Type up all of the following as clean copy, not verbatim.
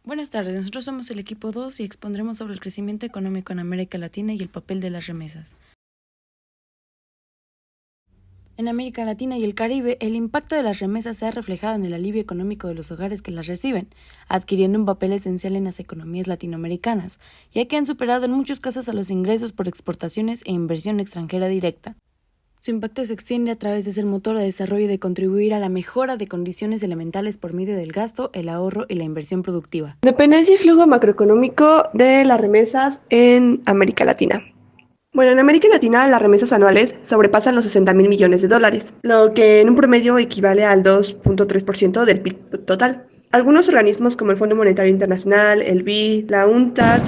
Buenas tardes, nosotros somos el equipo 2 y expondremos sobre el crecimiento económico en América Latina y el papel de las remesas. En América Latina y el Caribe, el impacto de las remesas se ha reflejado en el alivio económico de los hogares que las reciben, adquiriendo un papel esencial en las economías latinoamericanas, ya que han superado en muchos casos a los ingresos por exportaciones e inversión extranjera directa. Su impacto se extiende a través de ser motor de desarrollo y de contribuir a la mejora de condiciones elementales por medio del gasto, el ahorro y la inversión productiva. Dependencia y flujo macroeconómico de las remesas en América Latina. Bueno, en América Latina las remesas anuales sobrepasan los 60.000 millones de dólares, lo que en un promedio equivale al 2.3% del PIB total. Algunos organismos como el Fondo Monetario Internacional, el BID, la UNCTAD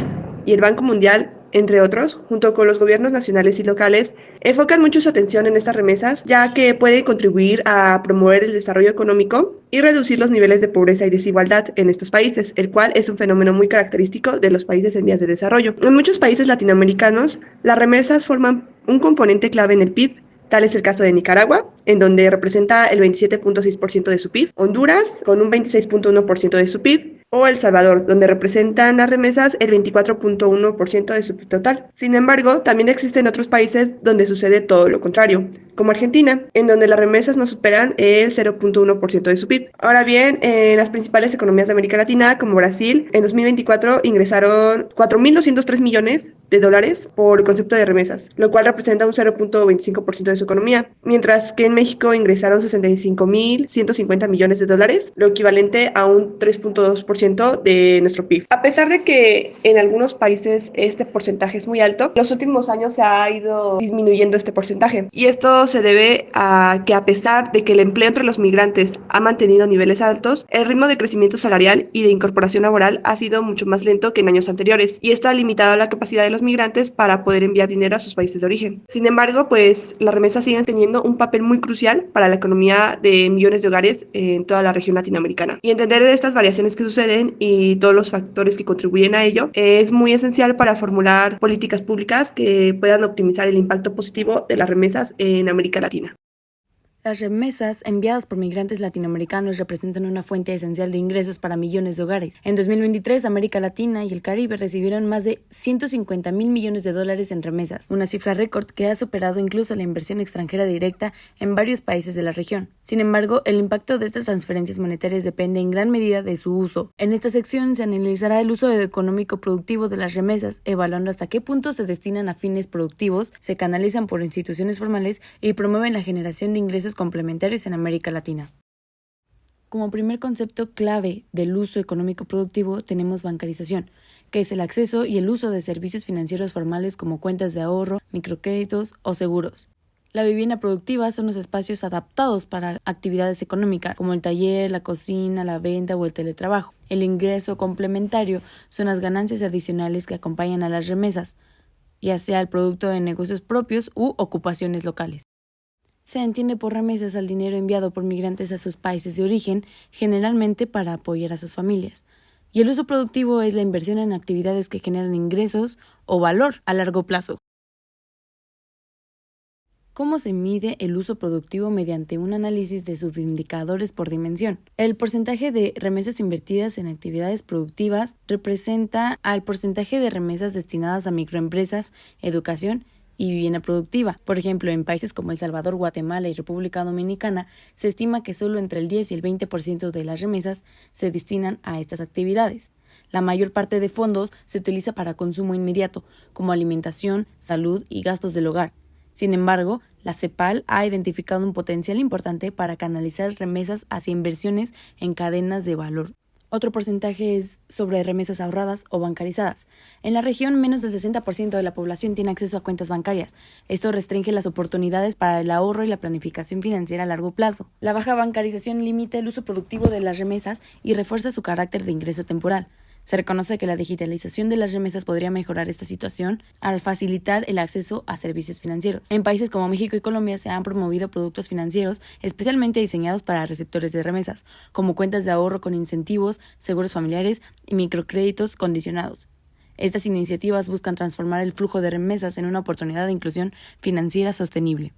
y el Banco Mundial, entre otros, junto con los gobiernos nacionales y locales, enfocan mucho su atención en estas remesas, ya que puede contribuir a promover el desarrollo económico y reducir los niveles de pobreza y desigualdad en estos países, el cual es un fenómeno muy característico de los países en vías de desarrollo. En muchos países latinoamericanos, las remesas forman un componente clave en el PIB. Tal es el caso de Nicaragua, en donde representa el 27.6% de su PIB, Honduras, con un 26.1% de su PIB, o El Salvador, donde representan las remesas el 24.1% de su PIB total. Sin embargo, también existen otros países donde sucede todo lo contrario, como Argentina, en donde las remesas no superan el 0.1% de su PIB. Ahora bien, en las principales economías de América Latina, como Brasil, en 2024 ingresaron 4.203 millones de dólares por concepto de remesas, lo cual representa un 0.25% de su economía, mientras que en México ingresaron 65.150 millones de dólares, lo equivalente a un 3.2% de nuestro PIB. A pesar de que en algunos países este porcentaje es muy alto, en los últimos años se ha ido disminuyendo este porcentaje, y esto se debe a que, a pesar de que el empleo entre los migrantes ha mantenido niveles altos, el ritmo de crecimiento salarial y de incorporación laboral ha sido mucho más lento que en años anteriores, y esto ha limitado la capacidad de los migrantes para poder enviar dinero a sus países de origen. Sin embargo, pues las remesas siguen teniendo un papel muy crucial para la economía de millones de hogares en toda la región latinoamericana. Y entender estas variaciones que suceden y todos los factores que contribuyen a ello es muy esencial para formular políticas públicas que puedan optimizar el impacto positivo de las remesas en América Latina. Las remesas enviadas por migrantes latinoamericanos representan una fuente esencial de ingresos para millones de hogares. En 2023, América Latina y el Caribe recibieron más de 150.000 millones de dólares en remesas, una cifra récord que ha superado incluso la inversión extranjera directa en varios países de la región. Sin embargo, el impacto de estas transferencias monetarias depende en gran medida de su uso. En esta sección se analizará el uso económico productivo de las remesas, evaluando hasta qué punto se destinan a fines productivos, se canalizan por instituciones formales y promueven la generación de ingresos complementarios en América Latina. Como primer concepto clave del uso económico productivo tenemos bancarización, que es el acceso y el uso de servicios financieros formales como cuentas de ahorro, microcréditos o seguros. La vivienda productiva son los espacios adaptados para actividades económicas, como el taller, la cocina, la venta o el teletrabajo. El ingreso complementario son las ganancias adicionales que acompañan a las remesas, ya sea el producto de negocios propios u ocupaciones locales. Se entiende por remesas al dinero enviado por migrantes a sus países de origen, generalmente para apoyar a sus familias. Y el uso productivo es la inversión en actividades que generan ingresos o valor a largo plazo. ¿Cómo se mide el uso productivo? Mediante un análisis de subindicadores por dimensión. El porcentaje de remesas invertidas en actividades productivas representa al porcentaje de remesas destinadas a microempresas, educación y vivienda productiva. Por ejemplo, en países como El Salvador, Guatemala y República Dominicana, se estima que solo entre el 10 y el 20% de las remesas se destinan a estas actividades. La mayor parte de fondos se utiliza para consumo inmediato, como alimentación, salud y gastos del hogar. Sin embargo, la CEPAL ha identificado un potencial importante para canalizar remesas hacia inversiones en cadenas de valor. Otro porcentaje es sobre remesas ahorradas o bancarizadas. En la región, menos del 60% de la población tiene acceso a cuentas bancarias. Esto restringe las oportunidades para el ahorro y la planificación financiera a largo plazo. La baja bancarización limita el uso productivo de las remesas y refuerza su carácter de ingreso temporal. Se reconoce que la digitalización de las remesas podría mejorar esta situación al facilitar el acceso a servicios financieros. En países como México y Colombia se han promovido productos financieros especialmente diseñados para receptores de remesas, como cuentas de ahorro con incentivos, seguros familiares y microcréditos condicionados. Estas iniciativas buscan transformar el flujo de remesas en una oportunidad de inclusión financiera sostenible.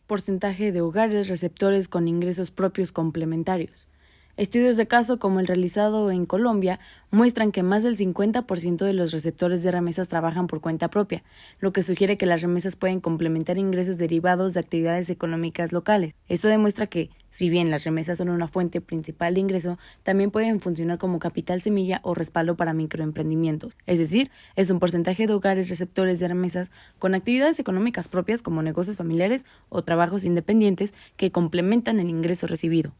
Porcentaje de hogares receptores con ingresos propios complementarios. Estudios de caso como el realizado en Colombia muestran que más del 50% de los receptores de remesas trabajan por cuenta propia, lo que sugiere que las remesas pueden complementar ingresos derivados de actividades económicas locales. Esto demuestra que, si bien las remesas son una fuente principal de ingreso, también pueden funcionar como capital semilla o respaldo para microemprendimientos. Es decir, es un porcentaje de hogares receptores de remesas con actividades económicas propias como negocios familiares o trabajos independientes que complementan el ingreso recibido.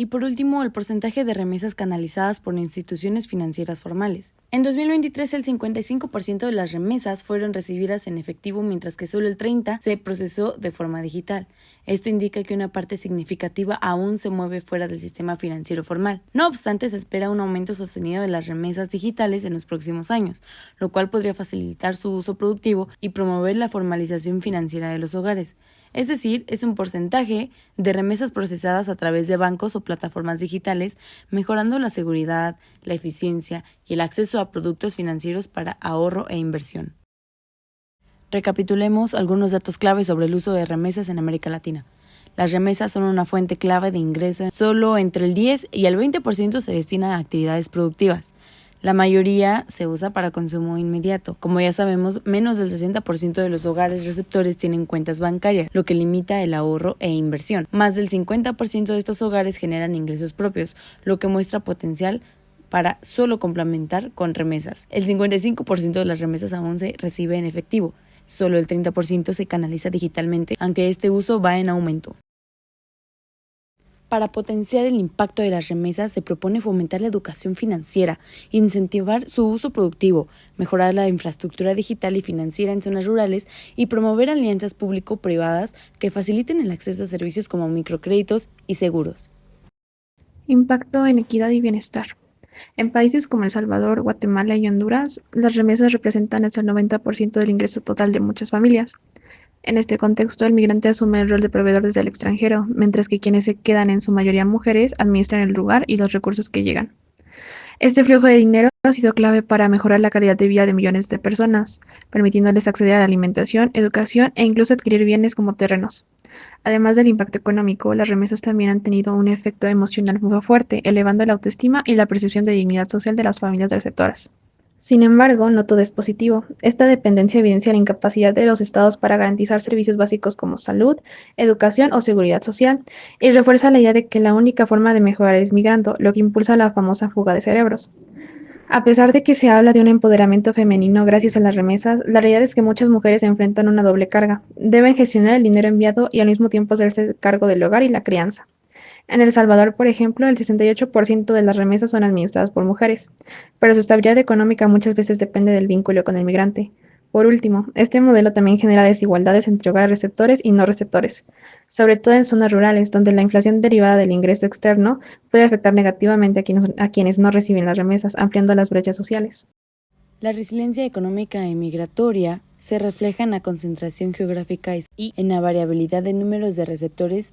Y por último, el porcentaje de remesas canalizadas por instituciones financieras formales. En 2023, el 55% de las remesas fueron recibidas en efectivo, mientras que solo el 30% se procesó de forma digital. Esto indica que una parte significativa aún se mueve fuera del sistema financiero formal. No obstante, se espera un aumento sostenido de las remesas digitales en los próximos años, lo cual podría facilitar su uso productivo y promover la formalización financiera de los hogares. Es decir, es un porcentaje de remesas procesadas a través de bancos o plataformas digitales, mejorando la seguridad, la eficiencia y el acceso a productos financieros para ahorro e inversión. Recapitulemos algunos datos clave sobre el uso de remesas en América Latina. Las remesas son una fuente clave de ingreso. Solo entre el 10 y el 20% se destina a actividades productivas. La mayoría se usa para consumo inmediato. Como ya sabemos, menos del 60% de los hogares receptores tienen cuentas bancarias, lo que limita el ahorro e inversión. Más del 50% de estos hogares generan ingresos propios, lo que muestra potencial para solo complementar con remesas. El 55% de las remesas aún se recibe en efectivo. Solo el 30% se canaliza digitalmente, aunque este uso va en aumento. Para potenciar el impacto de las remesas, se propone fomentar la educación financiera, incentivar su uso productivo, mejorar la infraestructura digital y financiera en zonas rurales y promover alianzas público-privadas que faciliten el acceso a servicios como microcréditos y seguros. Impacto en equidad y bienestar. En países como El Salvador, Guatemala y Honduras, las remesas representan hasta el 90% del ingreso total de muchas familias. En este contexto, el migrante asume el rol de proveedor desde el extranjero, mientras que quienes se quedan, en su mayoría mujeres, administran el lugar y los recursos que llegan. Este flujo de dinero ha sido clave para mejorar la calidad de vida de millones de personas, permitiéndoles acceder a la alimentación, educación e incluso adquirir bienes como terrenos. Además del impacto económico, las remesas también han tenido un efecto emocional muy fuerte, elevando la autoestima y la percepción de dignidad social de las familias receptoras. Sin embargo, no todo es positivo. Esta dependencia evidencia la incapacidad de los estados para garantizar servicios básicos como salud, educación o seguridad social, y refuerza la idea de que la única forma de mejorar es migrando, lo que impulsa la famosa fuga de cerebros. A pesar de que se habla de un empoderamiento femenino gracias a las remesas, la realidad es que muchas mujeres enfrentan una doble carga. Deben gestionar el dinero enviado y al mismo tiempo hacerse cargo del hogar y la crianza. En El Salvador, por ejemplo, el 68% de las remesas son administradas por mujeres, pero su estabilidad económica muchas veces depende del vínculo con el migrante. Por último, este modelo también genera desigualdades entre hogares receptores y no receptores, sobre todo en zonas rurales, donde la inflación derivada del ingreso externo puede afectar negativamente a quienes no reciben las remesas, ampliando las brechas sociales. La resiliencia económica e migratoria se refleja en la concentración geográfica y en la variabilidad de números de receptores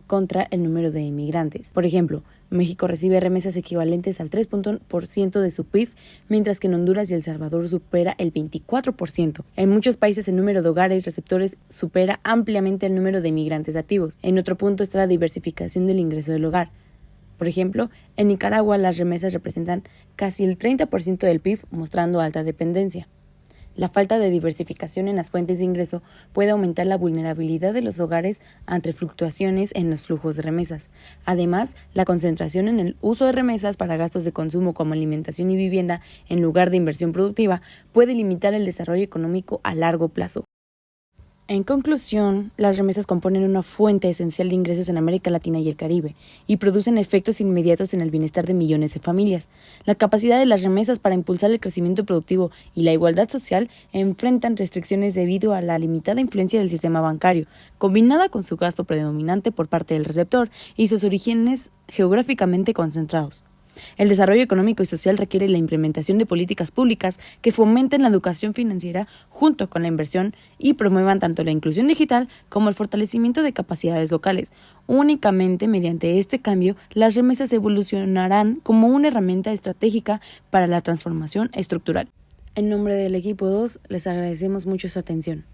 contra el número de inmigrantes. Por ejemplo, México recibe remesas equivalentes al 3% de su PIB, mientras que en Honduras y El Salvador supera el 24%. En muchos países el número de hogares receptores supera ampliamente el número de inmigrantes activos. En otro punto está la diversificación del ingreso del hogar. Por ejemplo, en Nicaragua las remesas representan casi el 30% del PIB, mostrando alta dependencia. La falta de diversificación en las fuentes de ingreso puede aumentar la vulnerabilidad de los hogares ante fluctuaciones en los flujos de remesas. Además, la concentración en el uso de remesas para gastos de consumo como alimentación y vivienda en lugar de inversión productiva puede limitar el desarrollo económico a largo plazo. En conclusión, las remesas componen una fuente esencial de ingresos en América Latina y el Caribe y producen efectos inmediatos en el bienestar de millones de familias. La capacidad de las remesas para impulsar el crecimiento productivo y la igualdad social enfrentan restricciones debido a la limitada influencia del sistema bancario, combinada con su gasto predominante por parte del receptor y sus orígenes geográficamente concentrados. El desarrollo económico y social requiere la implementación de políticas públicas que fomenten la educación financiera junto con la inversión y promuevan tanto la inclusión digital como el fortalecimiento de capacidades locales. Únicamente mediante este cambio, las remesas evolucionarán como una herramienta estratégica para la transformación estructural. En nombre del equipo 2, les agradecemos mucho su atención.